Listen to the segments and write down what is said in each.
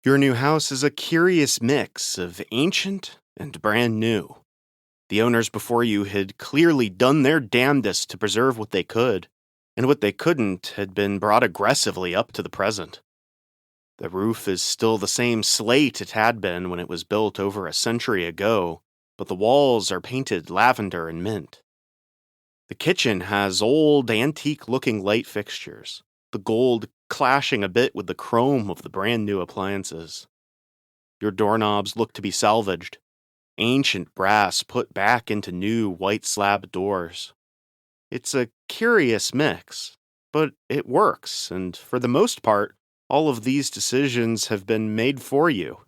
Your new house is a curious mix of ancient and brand new. The owners before you had clearly done their damnedest to preserve what they could, and what they couldn't had been brought aggressively up to the present. The roof is still the same slate it had been when it was built over a century ago, but the walls are painted lavender and mint. The kitchen has old, antique-looking light fixtures, the gold clashing a bit with the chrome of the brand new appliances. Your doorknobs look to be salvaged, ancient brass put back into new white slab doors. It's a curious mix, but it works, and for the most part, all of these decisions have been made for you.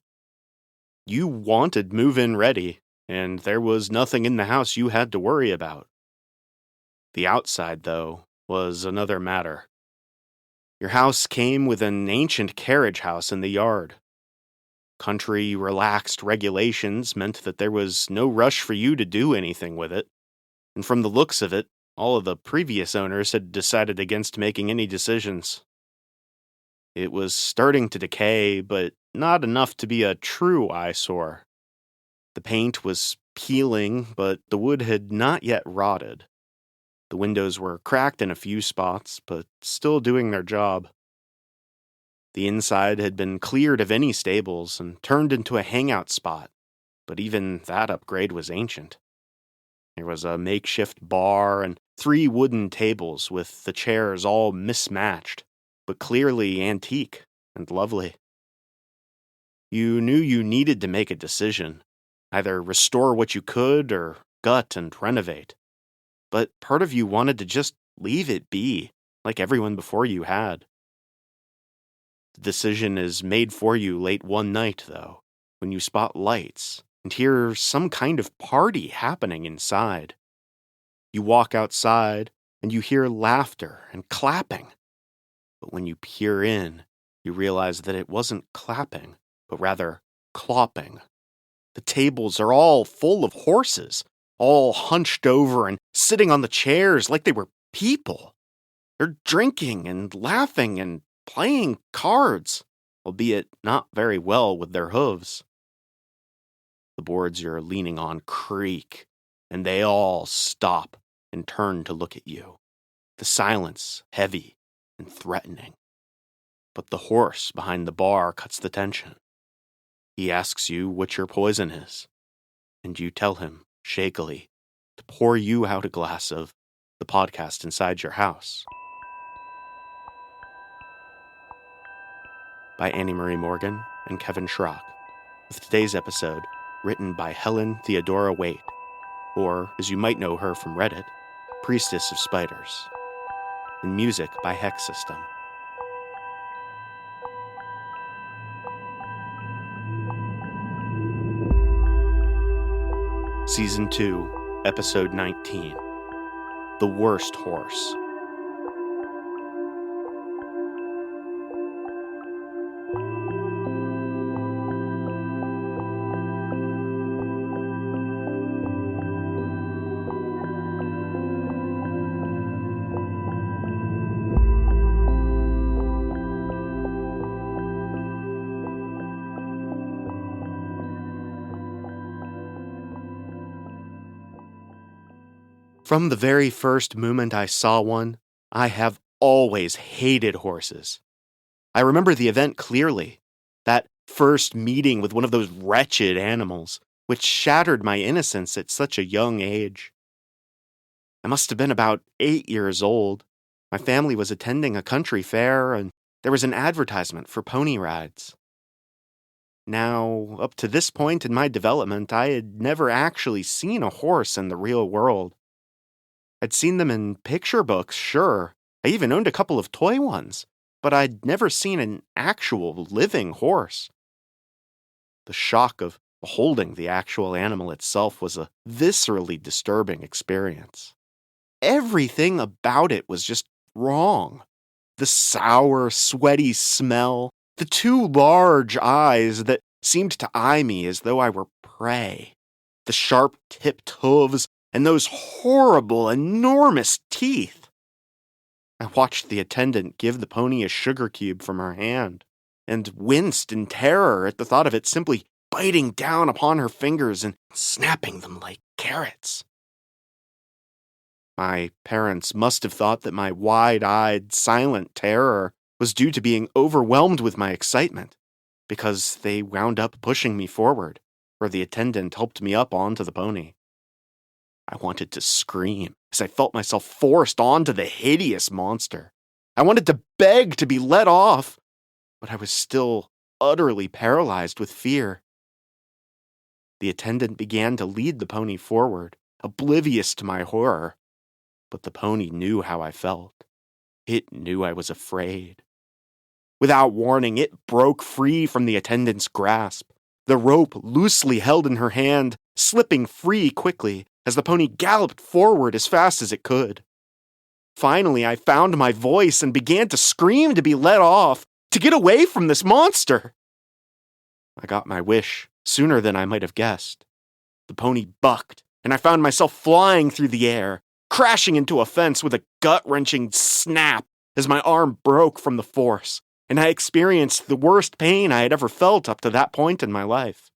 You wanted move-in ready, and there was nothing in the house you had to worry about. The outside, though, was another matter. Your house came with an ancient carriage house in the yard. Country relaxed regulations meant that there was no rush for you to do anything with it, and from the looks of it, all of the previous owners had decided against making any decisions. It was starting to decay, but not enough to be a true eyesore. The paint was peeling, but the wood had not yet rotted. The windows were cracked in a few spots, but still doing their job. The inside had been cleared of any stables and turned into a hangout spot, but even that upgrade was ancient. There was a makeshift bar and 3 wooden tables with the chairs all mismatched, but clearly antique and lovely. You knew you needed to make a decision, either restore what you could or gut and renovate. But part of you wanted to just leave it be, like everyone before you had. The decision is made for you late one night, though, when you spot lights and hear some kind of party happening inside. You walk outside and you hear laughter and clapping. But when you peer in, you realize that it wasn't clapping, but rather clopping. The tables are all full of horses, all hunched over and sitting on the chairs like they were people. They're drinking and laughing and playing cards, albeit not very well with their hooves. The boards you're leaning on creak, and they all stop and turn to look at you. The silence heavy and threatening. But the horse behind the bar cuts the tension. He asks you what your poison is, and you tell him, shakily, to pour you out a glass of the podcast inside your house. By Annie Marie Morgan and Kevin Schrock, with today's episode written by Helen Theodora Waite, or, as you might know her from Reddit, Priestess of Spiders, and music by Hex System. Season 2, Episode 19, The Worst Horse. From the very first moment I saw one, I have always hated horses. I remember the event clearly, that first meeting with one of those wretched animals, which shattered my innocence at such a young age. I must have been about 8 years old. My family was attending a country fair, and there was an advertisement for pony rides. Now, up to this point in my development, I had never actually seen a horse in the real world. I'd seen them in picture books, sure. I even owned a couple of toy ones, but I'd never seen an actual living horse. The shock of beholding the actual animal itself was a viscerally disturbing experience. Everything about it was just wrong. The sour, sweaty smell, the 2 large eyes that seemed to eye me as though I were prey, the sharp-tipped hooves, and those horrible, enormous teeth. I watched the attendant give the pony a sugar cube from her hand. and winced in terror at the thought of it simply biting down upon her fingers and snapping them like carrots. My parents must have thought that my wide-eyed, silent terror was due to being overwhelmed with my excitement, because they wound up pushing me forward, where the attendant helped me up onto the pony. I wanted to scream as I felt myself forced onto the hideous monster. I wanted to beg to be let off, but I was still utterly paralyzed with fear. The attendant began to lead the pony forward, oblivious to my horror, but the pony knew how I felt. It knew I was afraid. Without warning, it broke free from the attendant's grasp, the rope loosely held in her hand, slipping free quickly as the pony galloped forward as fast as it could. Finally, I found my voice and began to scream to be let off, to get away from this monster. I got my wish sooner than I might have guessed. The pony bucked, and I found myself flying through the air, crashing into a fence with a gut-wrenching snap as my arm broke from the force, and I experienced the worst pain I had ever felt up to that point in my life.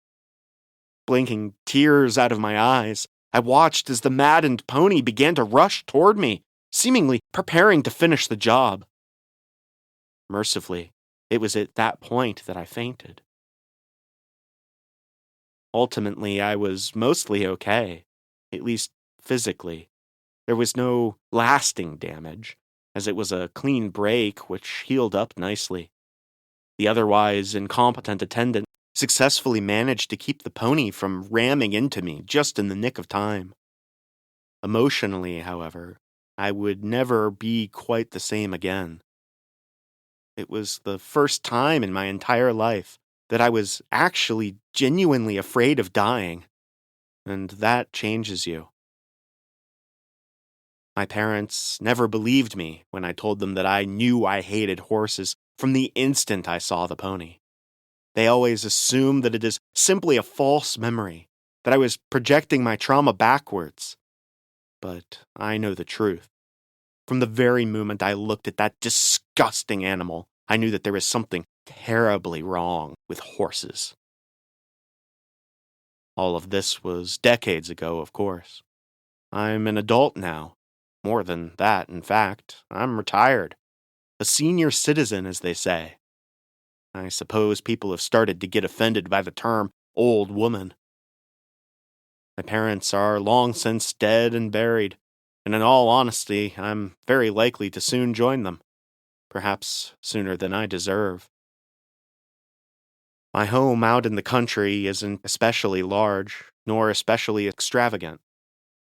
Blinking tears out of my eyes, I watched as the maddened pony began to rush toward me, seemingly preparing to finish the job. Mercifully, it was at that point that I fainted. Ultimately, I was mostly okay, at least physically. There was no lasting damage, as it was a clean break which healed up nicely. The otherwise incompetent attendant successfully managed to keep the pony from ramming into me just in the nick of time. Emotionally, however, I would never be quite the same again. It was the first time in my entire life that I was actually genuinely afraid of dying, and that changes you. My parents never believed me when I told them that I knew I hated horses from the instant I saw the pony. They always assume that it is simply a false memory, that I was projecting my trauma backwards. But I know the truth. From the very moment I looked at that disgusting animal, I knew that there was something terribly wrong with horses. All of this was decades ago, of course. I'm an adult now. More than that, in fact, I'm retired. A senior citizen, as they say. I suppose people have started to get offended by the term old woman. My parents are long since dead and buried, and in all honesty, I'm very likely to soon join them. Perhaps sooner than I deserve. My home out in the country isn't especially large, nor especially extravagant.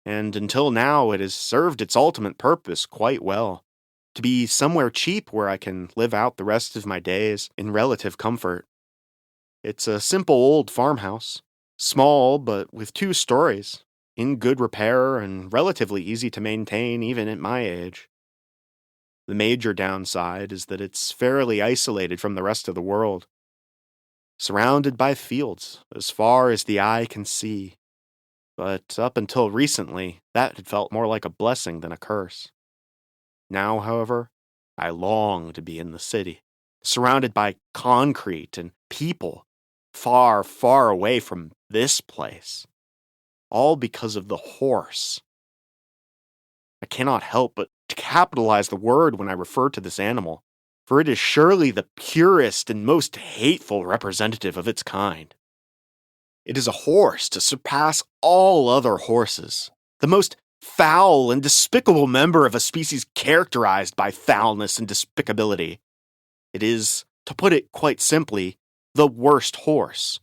And until now, it has served its ultimate purpose quite well. To be somewhere cheap where I can live out the rest of my days in relative comfort. It's a simple old farmhouse, small but with 2 stories, in good repair and relatively easy to maintain even at my age. The major downside is that it's fairly isolated from the rest of the world, surrounded by fields as far as the eye can see. But up until recently, that had felt more like a blessing than a curse. Now, however, I long to be in the city, surrounded by concrete and people, far, far away from this place. All because of the horse. I cannot help but to capitalize the word when I refer to this animal, for it is surely the purest and most hateful representative of its kind. It is a horse to surpass all other horses, the most foul and despicable member of a species characterized by foulness and despicability. It is, to put it quite simply, the worst horse.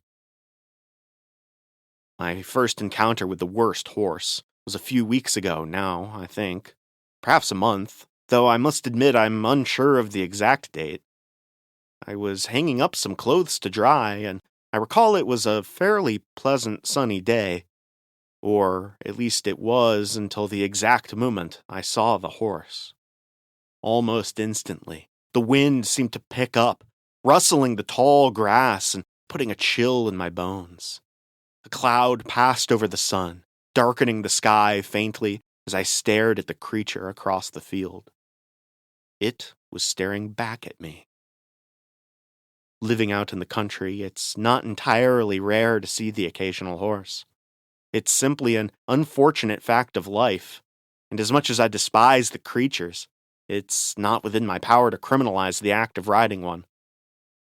My first encounter with the worst horse was a few weeks ago now, I think. Perhaps a month, though I must admit I'm unsure of the exact date. I was hanging up some clothes to dry, and I recall it was a fairly pleasant sunny day. Or at least it was until the exact moment I saw the horse. Almost instantly, the wind seemed to pick up, rustling the tall grass and putting a chill in my bones. A cloud passed over the sun, darkening the sky faintly as I stared at the creature across the field. It was staring back at me. Living out in the country, it's not entirely rare to see the occasional horse. It's simply an unfortunate fact of life, and as much as I despise the creatures, it's not within my power to criminalize the act of riding one.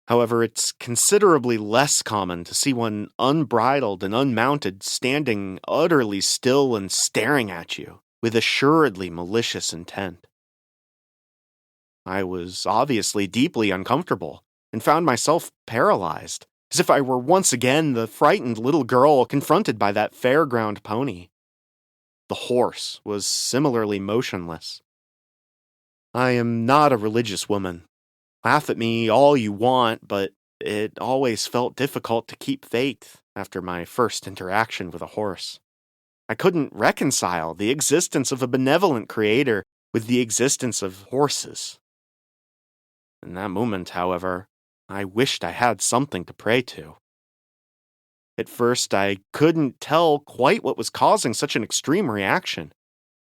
However, it's considerably less common to see one unbridled and unmounted standing utterly still and staring at you with assuredly malicious intent. I was obviously deeply uncomfortable and found myself paralyzed, as if I were once again the frightened little girl confronted by that fairground pony. The horse was similarly motionless. I am not a religious woman. Laugh at me all you want, but it always felt difficult to keep faith after my first interaction with a horse. I couldn't reconcile the existence of a benevolent creator with the existence of horses. In that moment, however, I wished I had something to pray to. At first, I couldn't tell quite what was causing such an extreme reaction.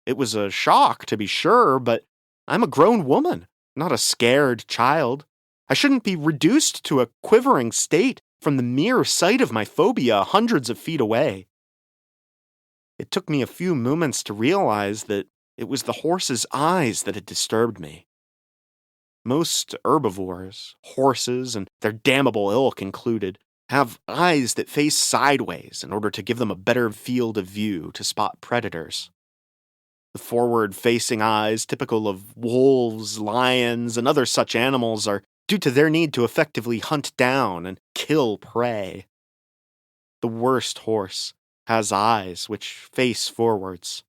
It was a shock, to be sure, but I'm a grown woman, not a scared child. I shouldn't be reduced to a quivering state from the mere sight of my phobia hundreds of feet away. It took me a few moments to realize that it was the horse's eyes that had disturbed me. Most herbivores, horses, and their damnable ilk included, have eyes that face sideways in order to give them a better field of view to spot predators. The forward-facing eyes, typical of wolves, lions, and other such animals, are due to their need to effectively hunt down and kill prey. The worst horse has eyes which face forwards.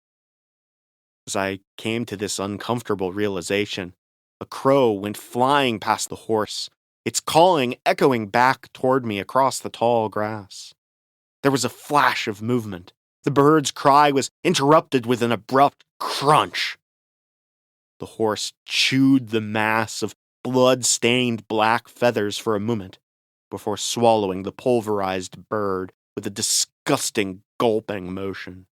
As I came to this uncomfortable realization, a crow went flying past the horse, its calling echoing back toward me across the tall grass. There was a flash of movement. The bird's cry was interrupted with an abrupt crunch. The horse chewed the mass of blood-stained black feathers for a moment before swallowing the pulverized bird with a disgusting gulping motion.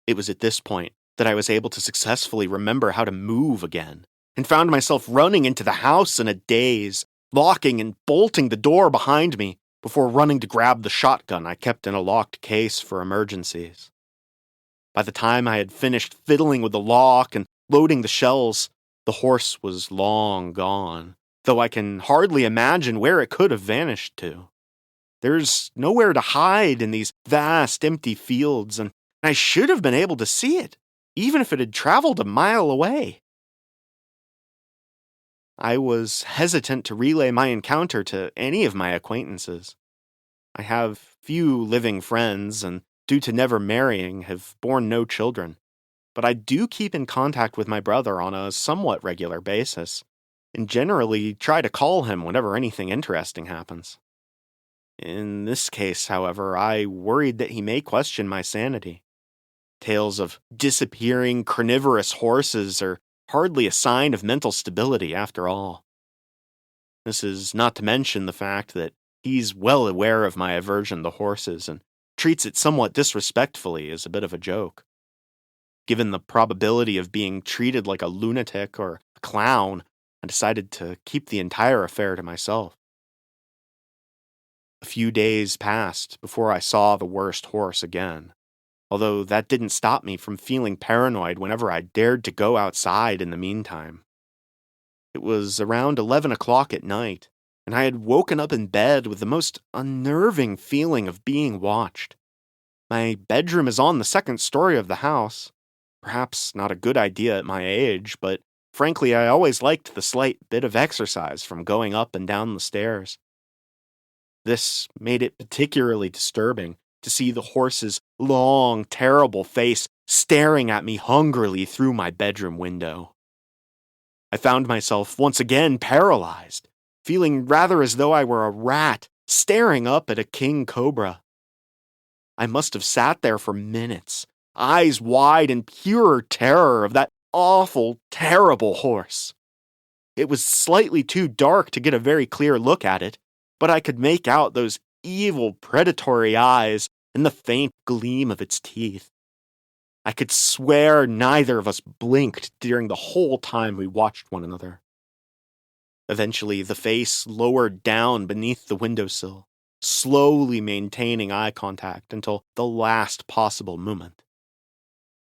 It was at this point that I was able to successfully remember how to move again, and found myself running into the house in a daze, locking and bolting the door behind me before running to grab the shotgun I kept in a locked case for emergencies. By the time I had finished fiddling with the lock and loading the shells, the horse was long gone, though I can hardly imagine where it could have vanished to. There's nowhere to hide in these vast empty fields, and I should have been able to see it, even if it had traveled a mile away. I was hesitant to relay my encounter to any of my acquaintances. I have few living friends, and due to never marrying, have borne no children. But I do keep in contact with my brother on a somewhat regular basis, and generally try to call him whenever anything interesting happens. In this case, however, I worried that he may question my sanity. Tales of disappearing carnivorous horses are hardly a sign of mental stability, after all. This is not to mention the fact that he's well aware of my aversion to horses and treats it somewhat disrespectfully as a bit of a joke. Given the probability of being treated like a lunatic or a clown, I decided to keep the entire affair to myself. A few days passed before I saw the worst horse again, although that didn't stop me from feeling paranoid whenever I dared to go outside in the meantime. It was around 11 o'clock at night, and I had woken up in bed with the most unnerving feeling of being watched. My bedroom is on the second story of the house. Perhaps not a good idea at my age, but frankly, I always liked the slight bit of exercise from going up and down the stairs. This made it particularly disturbing to see the horse's long, terrible face staring at me hungrily through my bedroom window. I found myself once again paralyzed, feeling rather as though I were a rat staring up at a king cobra. I must have sat there for minutes, eyes wide in pure terror of that awful, terrible horse. It was slightly too dark to get a very clear look at it, but I could make out those evil, predatory eyes and the faint gleam of its teeth. I could swear neither of us blinked during the whole time we watched one another. Eventually, the face lowered down beneath the windowsill, slowly maintaining eye contact until the last possible moment.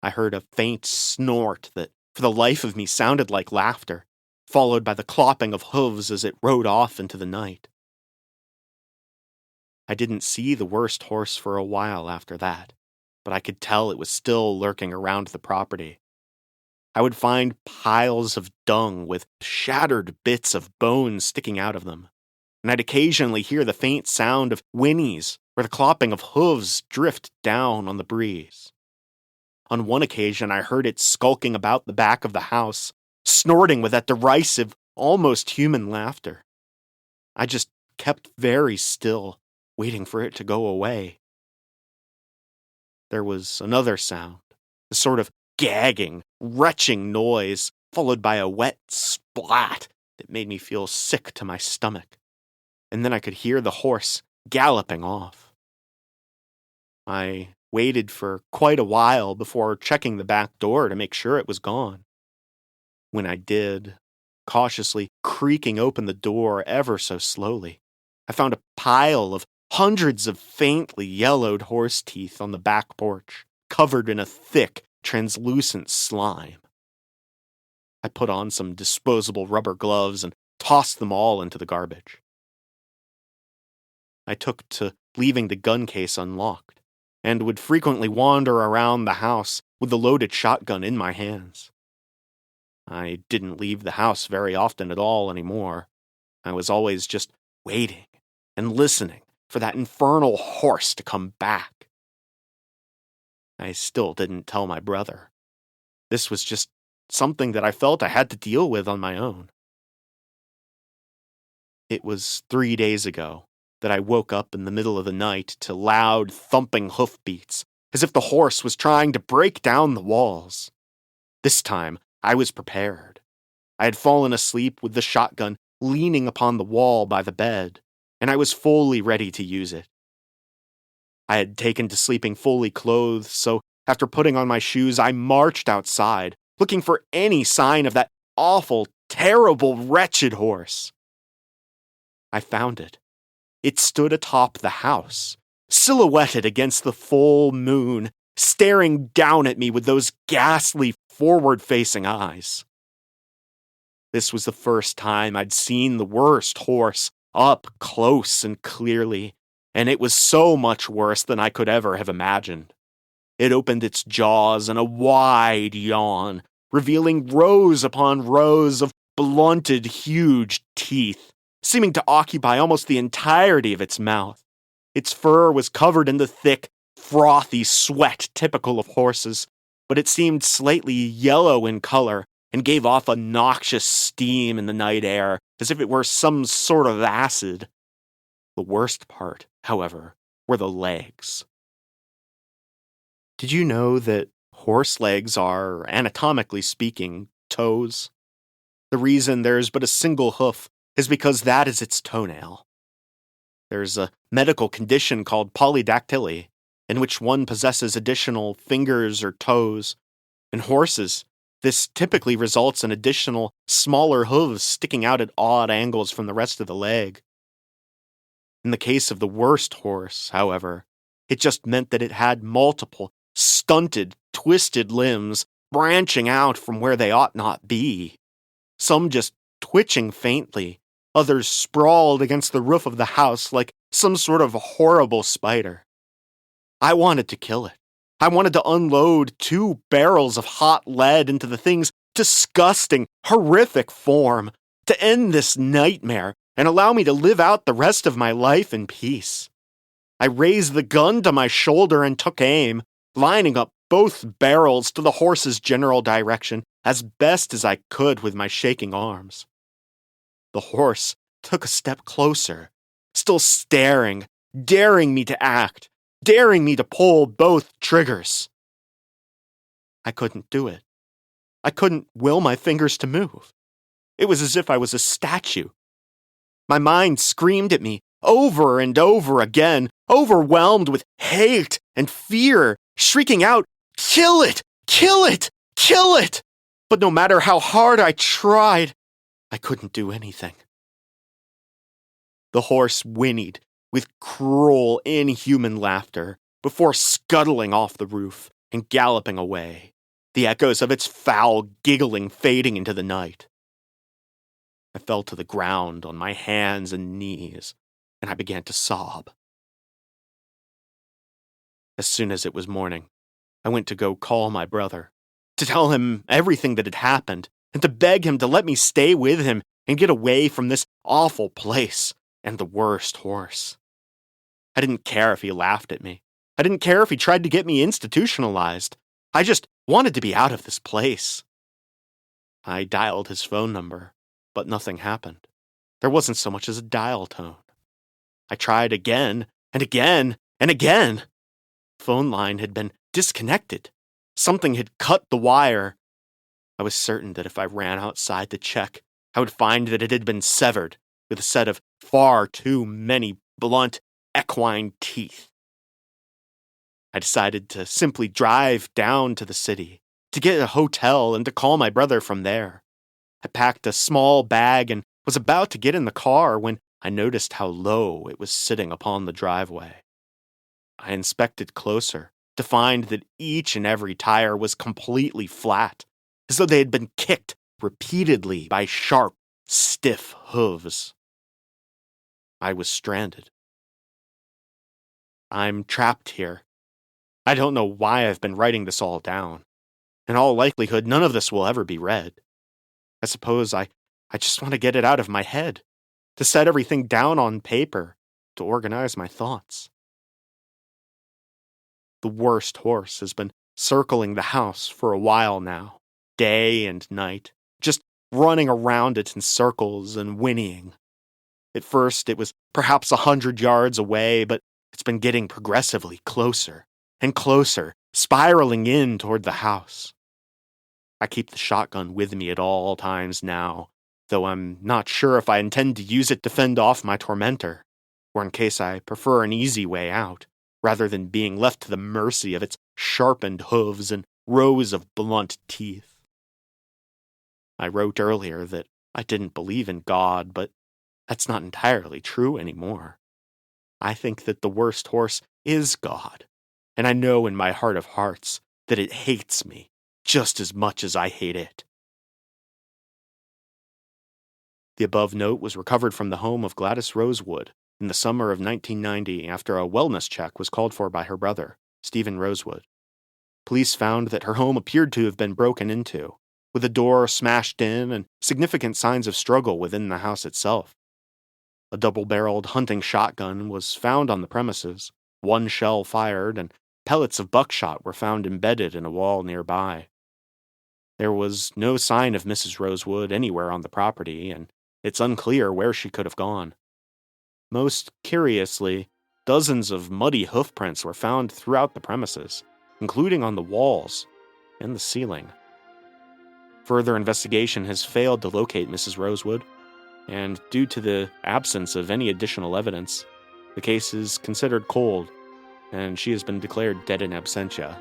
I heard a faint snort that, for the life of me, sounded like laughter, followed by the clopping of hooves as it rode off into the night. I didn't see the worst horse for a while after that, but I could tell it was still lurking around the property. I would find piles of dung with shattered bits of bone sticking out of them, and I'd occasionally hear the faint sound of whinnies or the clopping of hooves drift down on the breeze. On one occasion, I heard it skulking about the back of the house, snorting with that derisive, almost human laughter. I just kept very still, waiting for it to go away. There was another sound, a sort of gagging, retching noise, followed by a wet splat that made me feel sick to my stomach. And then I could hear the horse galloping off. I waited for quite a while before checking the back door to make sure it was gone. When I did, cautiously creaking open the door ever so slowly, I found a pile of hundreds of faintly yellowed horse teeth on the back porch, covered in a thick, translucent slime. I put on some disposable rubber gloves and tossed them all into the garbage. I took to leaving the gun case unlocked, and would frequently wander around the house with the loaded shotgun in my hands. I didn't leave the house very often at all anymore. I was always just waiting and listening for that infernal horse to come back. I still didn't tell my brother. This was just something that I felt I had to deal with on my own. It was 3 days ago that I woke up in the middle of the night to loud, thumping hoofbeats, as if the horse was trying to break down the walls. This time, I was prepared. I had fallen asleep with the shotgun leaning upon the wall by the bed, and I was fully ready to use it. I had taken to sleeping fully clothed, so after putting on my shoes, I marched outside, looking for any sign of that awful, terrible, wretched horse. I found it. It stood atop the house, silhouetted against the full moon, staring down at me with those ghastly, forward-facing eyes. This was the first time I'd seen the worst horse up close and clearly, and it was so much worse than I could ever have imagined. It opened its jaws in a wide yawn, revealing rows upon rows of blunted, huge teeth, seeming to occupy almost the entirety of its mouth. Its fur was covered in the thick, frothy sweat typical of horses, but it seemed slightly yellow in color and gave off a noxious steam in the night air, as if it were some sort of acid. The worst part, however, were the legs. Did you know that horse legs are, anatomically speaking, toes? The reason there's but a single hoof is because that is its toenail. There's a medical condition called polydactyly, in which one possesses additional fingers or toes. In horses, this typically results in additional, smaller hooves sticking out at odd angles from the rest of the leg. In the case of the worst horse, however, it just meant that it had multiple, stunted, twisted limbs branching out from where they ought not be. Some just twitching faintly, others sprawled against the roof of the house like some sort of horrible spider. I wanted to kill it. I wanted to unload 2 barrels of hot lead into the thing's disgusting, horrific form, to end this nightmare and allow me to live out the rest of my life in peace. I raised the gun to my shoulder and took aim, lining up both barrels to the horse's general direction as best as I could with my shaking arms. The horse took a step closer, still staring, daring me to act, daring me to pull both triggers. I couldn't do it. I couldn't will my fingers to move. It was as if I was a statue. My mind screamed at me over and over again, overwhelmed with hate and fear, shrieking out, "Kill it! Kill it! Kill it!" But no matter how hard I tried, I couldn't do anything. The horse whinnied with cruel, inhuman laughter before scuttling off the roof and galloping away, the echoes of its foul giggling fading into the night. I fell to the ground on my hands and knees, and I began to sob. As soon as it was morning, I went to go call my brother, to tell him everything that had happened, and to beg him to let me stay with him and get away from this awful place and the worst horse. I didn't care if he laughed at me. I didn't care if he tried to get me institutionalized. I just wanted to be out of this place. I dialed his phone number, but nothing happened. There wasn't so much as a dial tone. I tried again and again and again. The phone line had been disconnected. Something had cut the wire. I was certain that if I ran outside to check, I would find that it had been severed with a set of far too many blunt, equine teeth. I decided to simply drive down to the city, to get a hotel and to call my brother from there. I packed a small bag and was about to get in the car when I noticed how low it was sitting upon the driveway. I inspected closer to find that each and every tire was completely flat, as though they had been kicked repeatedly by sharp, stiff hooves. I was stranded. I'm trapped here. I don't know why I've been writing this all down. In all likelihood, none of this will ever be read. I suppose I just want to get it out of my head, to set everything down on paper, to organize my thoughts. The worst horse has been circling the house for a while now, day and night, just running around it in circles and whinnying. At first, it was perhaps 100 yards away, but it's been getting progressively closer and closer, spiraling in toward the house. I keep the shotgun with me at all times now, though I'm not sure if I intend to use it to fend off my tormentor, or in case I prefer an easy way out, rather than being left to the mercy of its sharpened hooves and rows of blunt teeth. I wrote earlier that I didn't believe in God, but that's not entirely true anymore. I think that the worst horse is God, and I know in my heart of hearts that it hates me just as much as I hate it. The above note was recovered from the home of Gladys Rosewood in the summer of 1990 after a wellness check was called for by her brother, Stephen Rosewood. Police found that her home appeared to have been broken into, with a door smashed in and significant signs of struggle within the house itself. A double-barreled hunting shotgun was found on the premises, one shell fired, and pellets of buckshot were found embedded in a wall nearby. There was no sign of Mrs. Rosewood anywhere on the property, and it's unclear where she could have gone. Most curiously, dozens of muddy hoofprints were found throughout the premises, including on the walls and the ceiling. Further investigation has failed to locate Mrs. Rosewood, and due to the absence of any additional evidence, the case is considered cold, and she has been declared dead in absentia.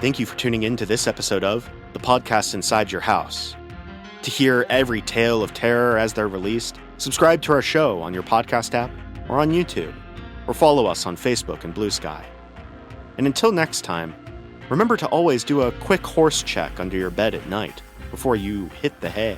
Thank you for tuning in to this episode of The Podcast Inside Your House. To hear every tale of terror as they're released, subscribe to our show on your podcast app or on YouTube, or follow us on Facebook and Blue Sky. And until next time, remember to always do a quick horse check under your bed at night before you hit the hay.